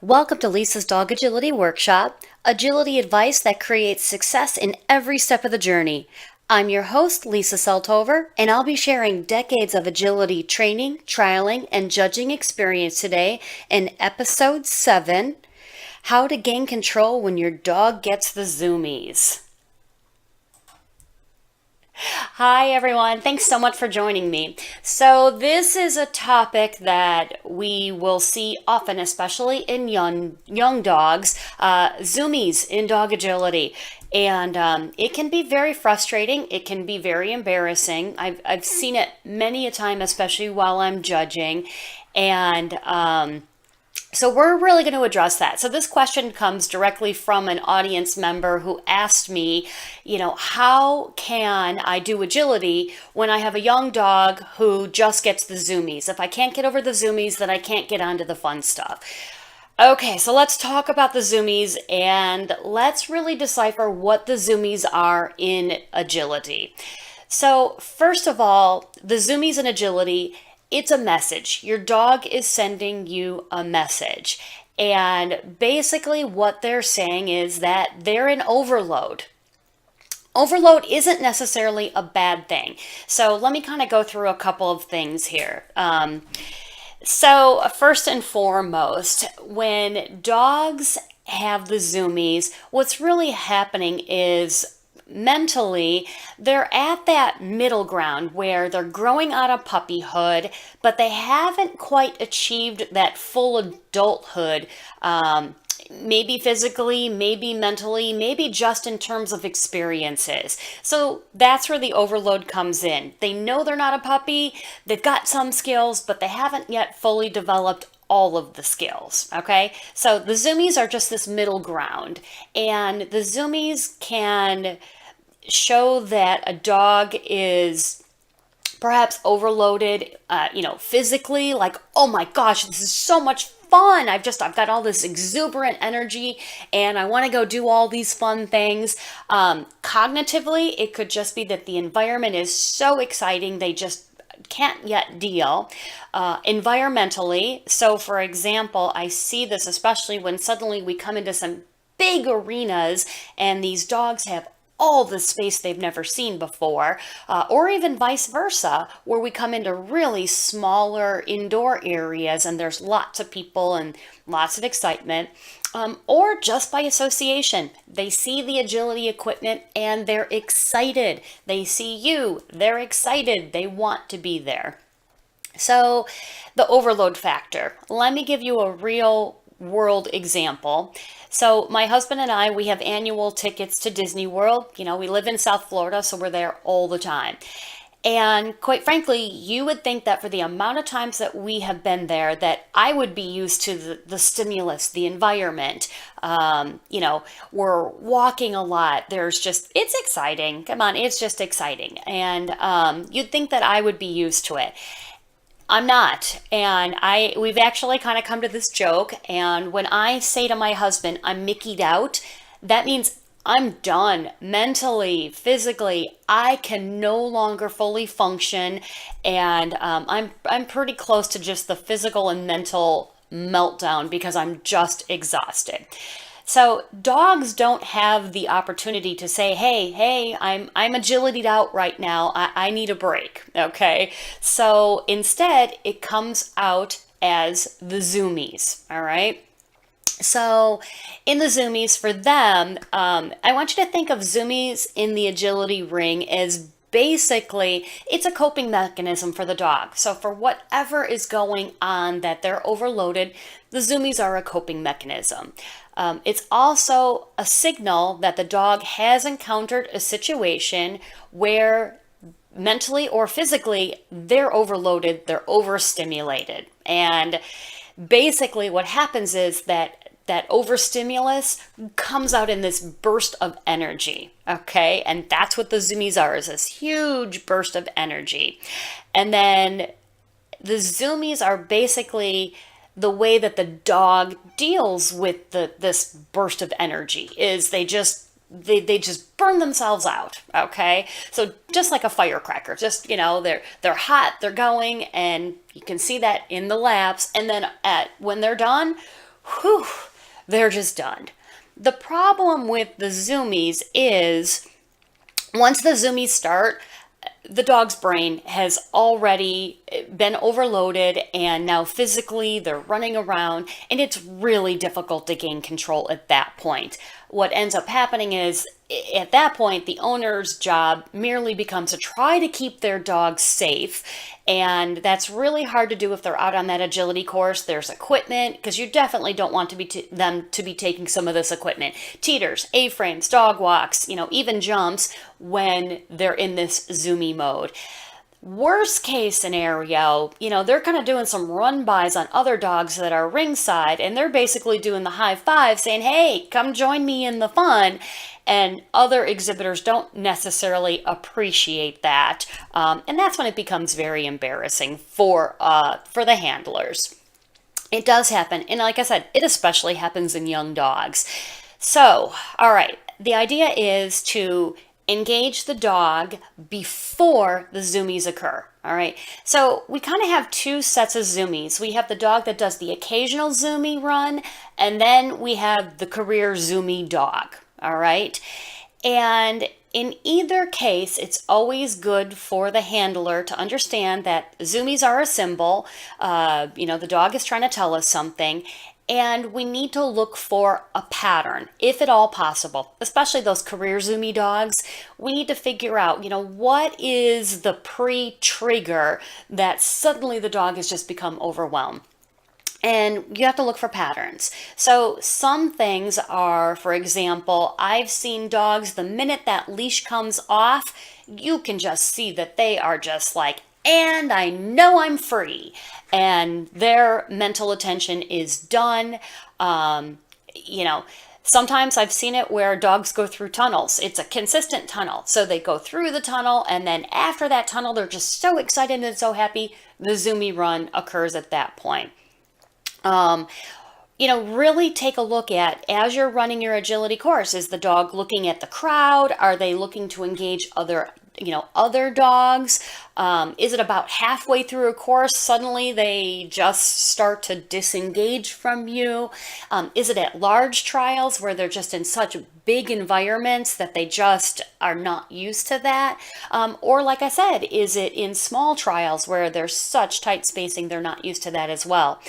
Welcome to Lisa's Dog Agility Workshop, agility advice that creates success in every step of the journey. I'm your host, Lisa Selthofer, and I'll be sharing decades of agility training, trialing, and judging experience today in episode 7, How to Gain Control When Your Dog Gets the Zoomies. Hi, everyone. Thanks so much for joining me. So, this is a topic that we will see often, especially in young dogs, zoomies in dog agility. And it can be very frustrating. It can be very embarrassing. I've seen it many a time, especially while I'm judging. And so we're really going to address that. So this question comes directly from an audience member who asked me, how can I do agility when I have a young dog who just gets the zoomies? If I can't get over the zoomies, then I can't get onto the fun stuff. Okay, so let's talk about the zoomies and let's really decipher what the zoomies are in agility. So first of all, the zoomies in agility, it's a message. Your dog is sending you a message. And basically, what they're saying is that they're in overload. Overload isn't necessarily a bad thing. So, let me kind of go through a couple of things here. So, first and foremost, when dogs have the zoomies, what's really happening is mentally, they're at that middle ground where they're growing out of puppyhood, but they haven't quite achieved that full adulthood. Maybe physically, maybe mentally, maybe just in terms of experiences. So that's where the overload comes in. They know they're not a puppy, they've got some skills, but they haven't yet fully developed all of the skills. Okay, so the zoomies are just this middle ground, and the zoomies can show that a dog is perhaps overloaded, physically, like, oh my gosh, this is so much fun. I've got all this exuberant energy and I want to go do all these fun things. Cognitively, it could just be that the environment is so exciting, they just can't yet deal. Environmentally, so for example, I see this especially when suddenly we come into some big arenas and these dogs have all the space they've never seen before, or even vice versa, where we come into really smaller indoor areas and there's lots of people and lots of excitement, or just by association. They see the agility equipment and they're excited. They see you, they're excited, they want to be there. So, the overload factor. Let me give you a real world example. So my husband and I, we have annual tickets to Disney World. We live in South Florida, so we're there all the time. And quite frankly, you would think that for the amount of times that we have been there, that I would be used to the stimulus, the environment. We're walking a lot. It's exciting. Come on, it's just exciting. And you'd think that I would be used to it. I'm not. And we've actually kind of come to this joke. And when I say to my husband, I'm Mickey'd out, that means I'm done mentally, physically. I can no longer fully function. And I'm pretty close to just the physical and mental meltdown because I'm just exhausted. So dogs don't have the opportunity to say, hey, I'm agility'd out right now. I need a break. Okay. So instead it comes out as the zoomies. All right. So in the zoomies for them, I want you to think of zoomies in the agility ring as basically it's a coping mechanism for the dog. So for whatever is going on that they're overloaded, the zoomies are a coping mechanism. It's also a signal that the dog has encountered a situation where mentally or physically they're overloaded, they're overstimulated. And basically what happens is that overstimulus comes out in this burst of energy. Okay. And that's what the zoomies are, is this huge burst of energy. And then the zoomies are basically the way that the dog deals with this burst of energy is they just burn themselves out. Okay, so just like a firecracker, just they're hot, they're going, and you can see that in the laps, and then when they're done, whew, they're just done. The problem with the Zoomies is once the Zoomies start, the dog's brain has already been overloaded, and now physically they're running around, and it's really difficult to gain control at that point. What ends up happening is at that point the owner's job merely becomes to try to keep their dog safe, and that's really hard to do if they're out on that agility course. There's equipment, because you definitely don't want to be them to be taking some of this equipment, teeters, A-frames, dog walks, even jumps when they're in this Zoomie mode. Worst case scenario, they're kind of doing some run bys on other dogs that are ringside, and they're basically doing the high five saying, hey, come join me in the fun. And other exhibitors don't necessarily appreciate that. And that's when it becomes very embarrassing for the handlers. It does happen. And like I said, it especially happens in young dogs. So, all right, the idea is to engage the dog before the Zoomies occur. All right. So we kind of have two sets of Zoomies. We have the dog that does the occasional Zoomie run, and then we have the career Zoomie dog. All right. And in either case, it's always good for the handler to understand that Zoomies are a symbol. The dog is trying to tell us something. And we need to look for a pattern, if at all possible, especially those career Zoomie dogs. We need to figure out, what is the pre-trigger that suddenly the dog has just become overwhelmed. And you have to look for patterns. So some things are, for example, I've seen dogs, the minute that leash comes off, you can just see that they are just like, and I know I'm free. And their mental attention is done. Sometimes I've seen it where dogs go through tunnels. It's a consistent tunnel. So they go through the tunnel, and then after that tunnel, they're just so excited and so happy. The Zoomie run occurs at that point. Really take a look at, as you're running your agility course, is the dog looking at the crowd? Are they looking to engage other dogs? Is it about halfway through a course, suddenly they just start to disengage from you? Is it at large trials where they're just in such big environments that they just are not used to that? Or like I said, is it in small trials where there's such tight spacing they're not used to that as well?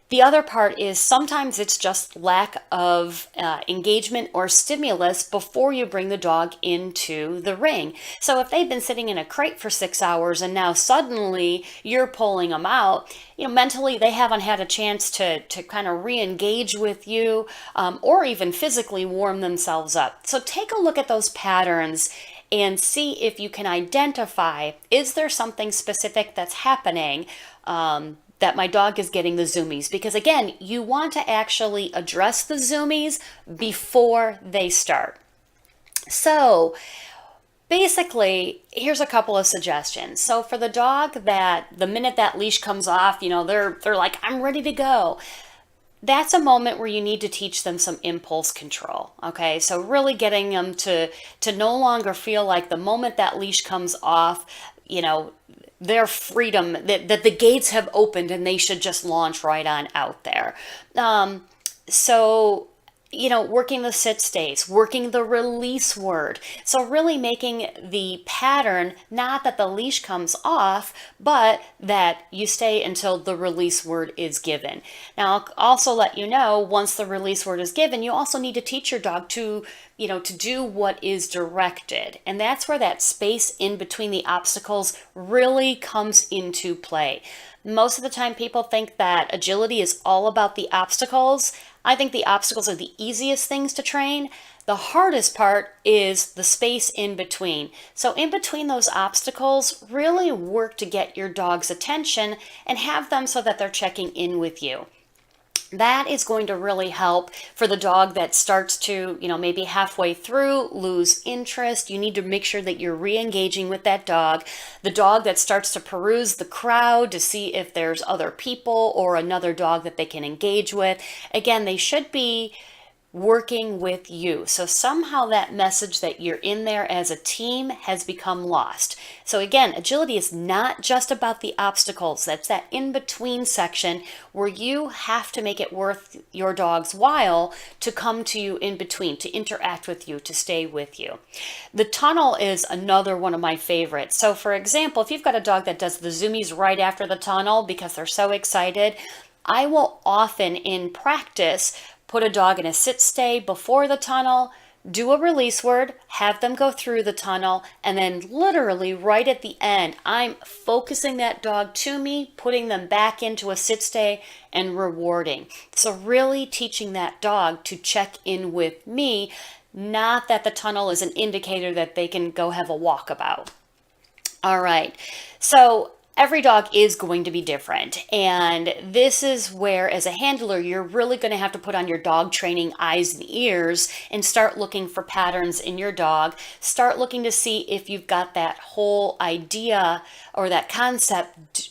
The other part is sometimes it's just lack of engagement or stimulus before you bring the dog into the ring. So if they've been sitting in a crate for 6 hours and now suddenly you're pulling them out, mentally they haven't had a chance to kind of re-engage with you or even physically warm themselves up. So take a look at those patterns and see if you can identify, is there something specific that's happening that my dog is getting the Zoomies? Because again, you want to actually address the Zoomies before they start. So basically, here's a couple of suggestions. So for the dog that the minute that leash comes off, they're like, I'm ready to go. That's a moment where you need to teach them some impulse control. Okay, so really getting them to no longer feel like the moment that leash comes off, their freedom, that the gates have opened and they should just launch right on out there. Working the sit stays, working the release word. So really making the pattern, not that the leash comes off, but that you stay until the release word is given. Now, I'll also let you know, once the release word is given, you also need to teach your dog to do what is directed. And that's where that space in between the obstacles really comes into play. Most of the time people think that agility is all about the obstacles. I think the obstacles are the easiest things to train. The hardest part is the space in between. So in between those obstacles, really work to get your dog's attention and have them so that they're checking in with you. That is going to really help for the dog that starts to, maybe halfway through, lose interest. You need to make sure that you're re-engaging with that dog. The dog that starts to peruse the crowd to see if there's other people or another dog that they can engage with. Again, they should be working with you. So somehow that message that you're in there as a team has become lost. So again, agility is not just about the obstacles. That's that in-between section where you have to make it worth your dog's while to come to you in between, to interact with you, to stay with you. The tunnel is another one of my favorites. So for example, if you've got a dog that does the zoomies right after the tunnel because they're so excited, I will often in practice put a dog in a sit stay before the tunnel, do a release word, have them go through the tunnel, and then literally right at the end, I'm focusing that dog to me, putting them back into a sit stay and rewarding. So really teaching that dog to check in with me, not that the tunnel is an indicator that they can go have a walkabout. All right, so every dog is going to be different. And this is where, as a handler, you're really going to have to put on your dog training eyes and ears and start looking for patterns in your dog. Start looking to see if you've got that whole idea or that concept,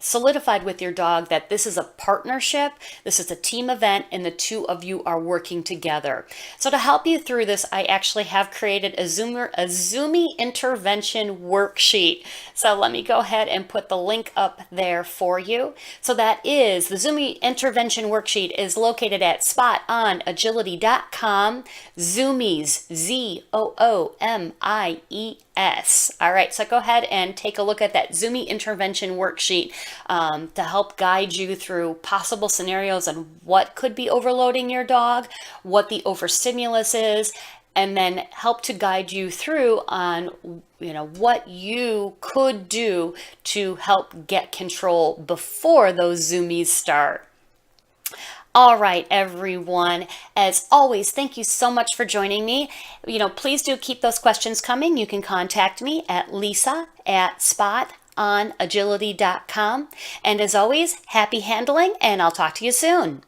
solidified with your dog that this is a partnership, this is a team event, and the two of you are working together. So to help you through this, I actually have created a Zoomie intervention worksheet. So let me go ahead and put the link up there for you. So that is the Zoomie intervention worksheet is located at spotonagility.com. Zoomies, Zoomies. All right, so go ahead and take a look at that Zoomie intervention worksheet to help guide you through possible scenarios and what could be overloading your dog, what the overstimulus is, and then help to guide you through on what you could do to help get control before those Zoomies start. All right, everyone. As always, thank you so much for joining me. Please do keep those questions coming. You can contact me at lisa@spotonagility.com. And as always, happy handling, and I'll talk to you soon.